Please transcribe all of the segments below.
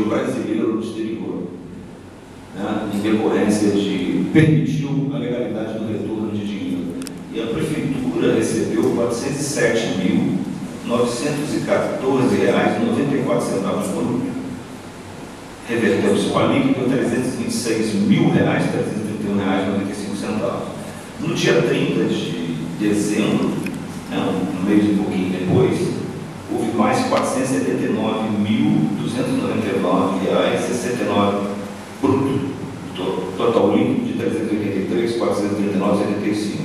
brasileiro no exterior, né, em decorrência de permitiu a legalidade do retorno de dinheiro. E a Prefeitura recebeu R$ 407.914,94 bruto. Reverteu-se para a líquido R$ 326.331,95. No dia 30 de dezembro, né, um mês e um pouquinho depois, houve mais R$ 479.299,69 bruto, total líquido de R$ 383.439,75.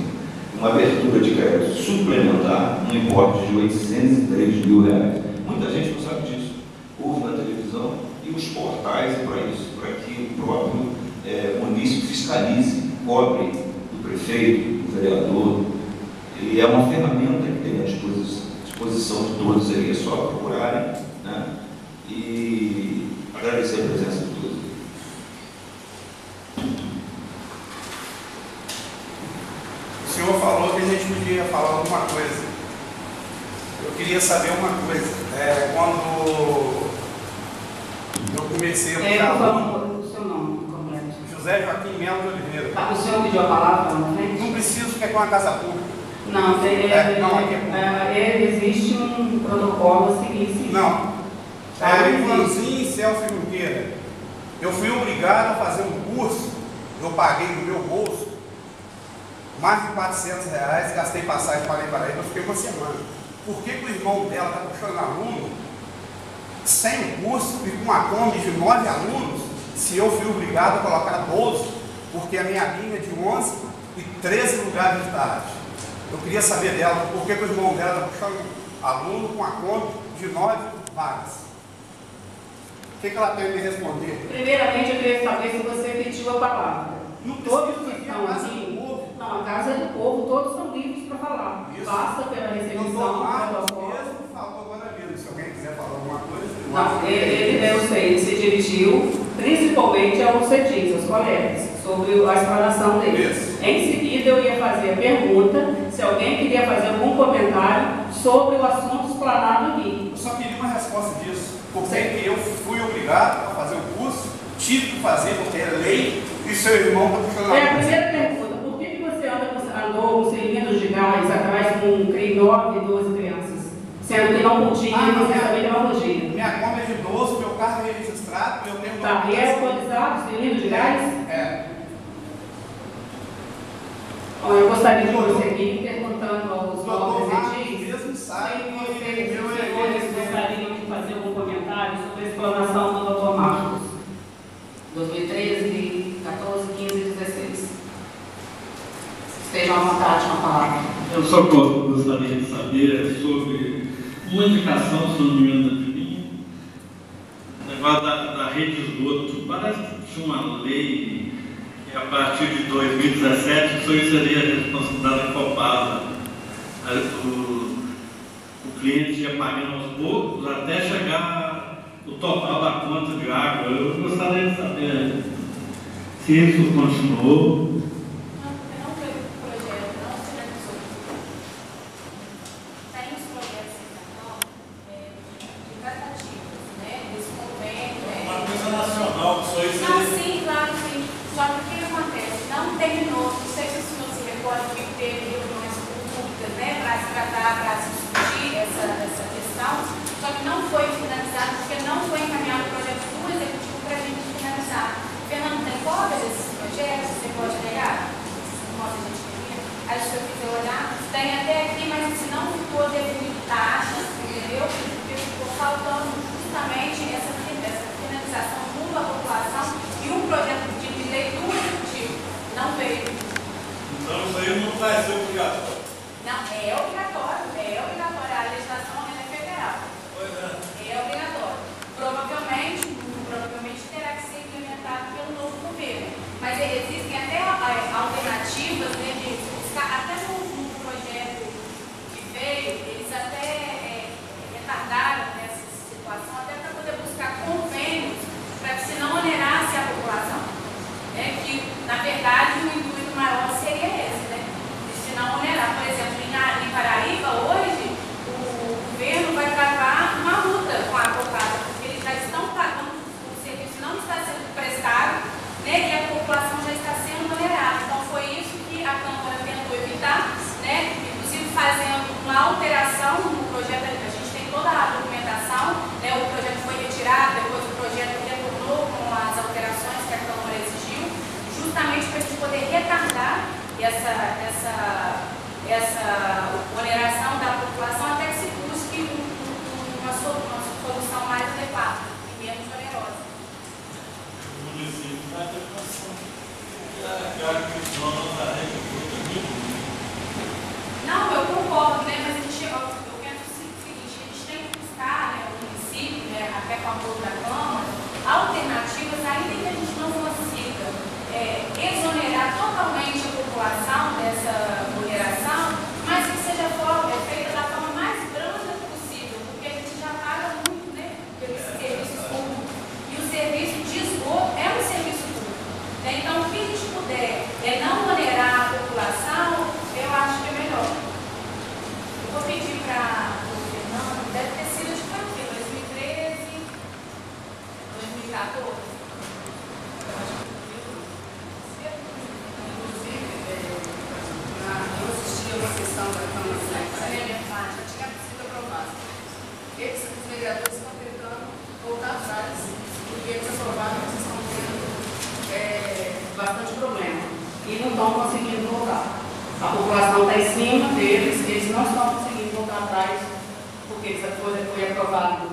Uma abertura de crédito suplementar no importe de R$ 803 mil. Muita gente não sabe disso. Houve na televisão e os portais para isso, para que o próprio município fiscalize, cobre do prefeito, do vereador. E é uma ferramenta que tem à disposição de todos aí, é só procurarem, né? E agradecer a presença de todos. O senhor falou que a gente podia falar alguma coisa. Eu queria saber uma coisa. Quando eu comecei a por favor, o seu nome completo. José Joaquim Melo de Oliveira. O senhor pediu a palavra na frente? Não preciso, porque é com a casa pública. Não, existe um protocolo a seguir, sim. Não. Ivanzinho e Celso Junqueira. Eu fui obrigado a fazer um curso, eu paguei do meu bolso mais de R$400, gastei passagem para Paraíba, eu fiquei uma semana. Por que o irmão dela está puxando aluno sem o curso e com uma Kombi de 9 alunos, se eu fui obrigado a colocar 12, porque a minha linha é de 11 e 13 lugares de tarde. Eu queria saber dela, por que o irmão dela está puxando aluno com a Kombi de 9 vagas. O que ela tem a me responder? Primeiramente, eu queria saber se você pediu a palavra. Todos que estão aqui, não, a casa é do povo, todos são livres para falar. Isso. Basta pela recepção do protocolo. Falou agora mesmo, se alguém quiser falar alguma coisa. Não, eu sei, ele se dirigiu principalmente ao CETIS, aos colegas, sobre a explanação dele. Isso. Em seguida, eu ia fazer a pergunta se alguém queria fazer algum comentário sobre o assunto explanado aqui. Eu só queria uma resposta disso, porque eu fui obrigado a fazer o curso, tive que fazer porque é lei, e seu irmão está puxando a a primeira pergunta, por que você andou com cilindros de gás atrás com 9, 12 crianças? Sendo que não podia, você sabia que não podia. Minha conta é de 12, meu carro é registrado, eu tenho... Tá, e é autorizado o cilindro de gás? É. Bom, eu gostaria de prosseguir perguntando aos novos presentes mesmo se vocês gostariam de fazer algum comentário sobre a explanação do Dr. Marcos, 2013, 14, 15 e 16. Estejam à vontade com a palavra. Eu só gostaria de saber sobre uma indicação, se não me engano, de mim, negócio da rede de esgoto. Parece que tinha uma lei que a partir de 2017 isso aí seria responsabilidade da Copasa. O cliente ia pagando aos poucos até chegar o total da conta de água. Eu gostaria de saber se isso continuou. Por exemplo, em Paraíba, hoje, o uma sessão da Câmara já tinha sido aprovada. Os vereadores estão tentando voltar atrás, porque eles aprovaram que estão tendo bastante problema e não estão conseguindo voltar. A população está em cima deles, eles não estão conseguindo voltar atrás, porque essa coisa foi aprovada,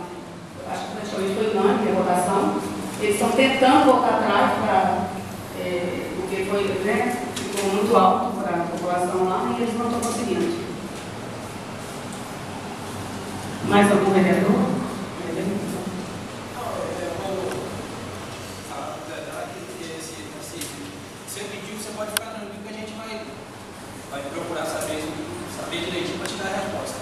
acho que praticamente foi unânime a votação. Eles estão tentando voltar atrás para porque foi, né, ficou muito alto para a população lá e eles não estão conseguindo. Mais algum vereador? Você pediu, você pode ficar tranquilo que a gente vai procurar saber direitinho para te dar a resposta.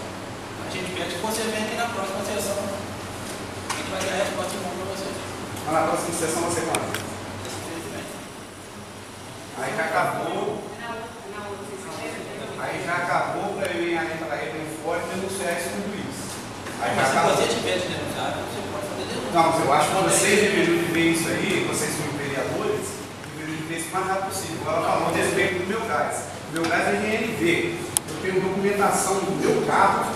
A gente pede que você venha aqui na próxima sessão. A gente vai dar a resposta em mão para você. Mas na próxima sessão vai ser quando? Aí já acabou. Aí já acabou para eu ir ali para ele fora e denunciar isso no juiz. Aí já Mas acabou. se você tiver de denunciar, você pode fazer denúncia. Não, mas eu acho que vocês deveriam de ver isso aí, vocês são vereadores, deveriam de ver isso o mais rápido possível. Ela falou a respeito do meu gás. O meu gás é GNV. Eu tenho documentação do meu carro,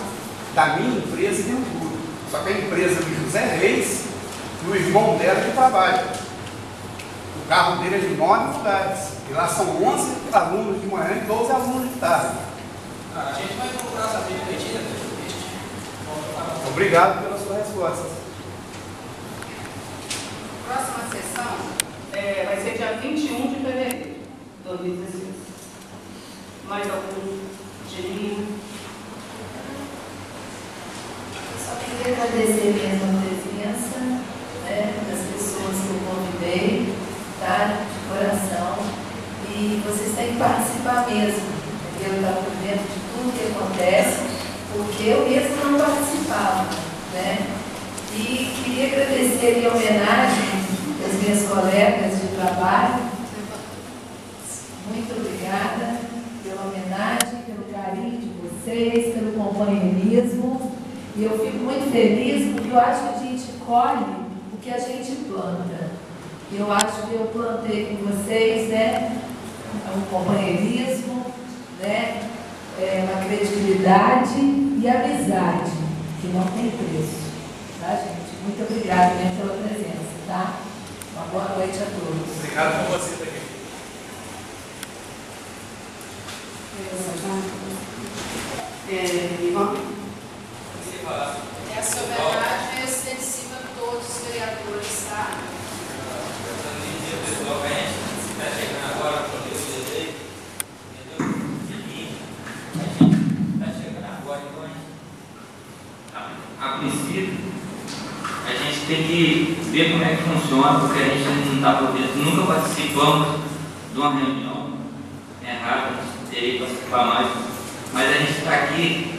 da minha empresa e do tudo. Só que a empresa do José Reis e o irmão dela que trabalha. O carro dele é de 9 lugares. E lá são 11 alunos de manhã e 12 alunos de tarde. A gente vai procurar saber direitinho. Obrigado pela sua resposta. Próxima sessão vai ser dia 21 de fevereiro de 2016. Mais algum dia? Eu só queria agradecer mesmo a presença, né, das pessoas que eu convidei, tá, de coração. E vocês têm que participar mesmo, entendeu? Estar por dentro de tudo que acontece, porque eu mesmo não participava, né? E queria agradecer em homenagem às minhas colegas de trabalho. Muito obrigada pela homenagem, pelo carinho de vocês, pelo companheirismo. E eu fico muito feliz porque eu acho que a gente colhe o que a gente planta. Eu acho que eu plantei com vocês, né, um companheirismo, né, uma credibilidade e amizade que não tem preço. Tá, gente? Muito obrigada mesmo pela presença, tá? Uma boa noite a todos. Obrigado por você também. Ivan? Essa homenagem é extensiva a todos os vereadores, tá? Está chegando agora para o desejo, entendeu? A gente está chegando agora, então a princípio a gente tem que ver como é que funciona, porque a gente não está por dentro, nunca participamos de uma reunião, é raro, a gente teria que participar mais, mas a gente está aqui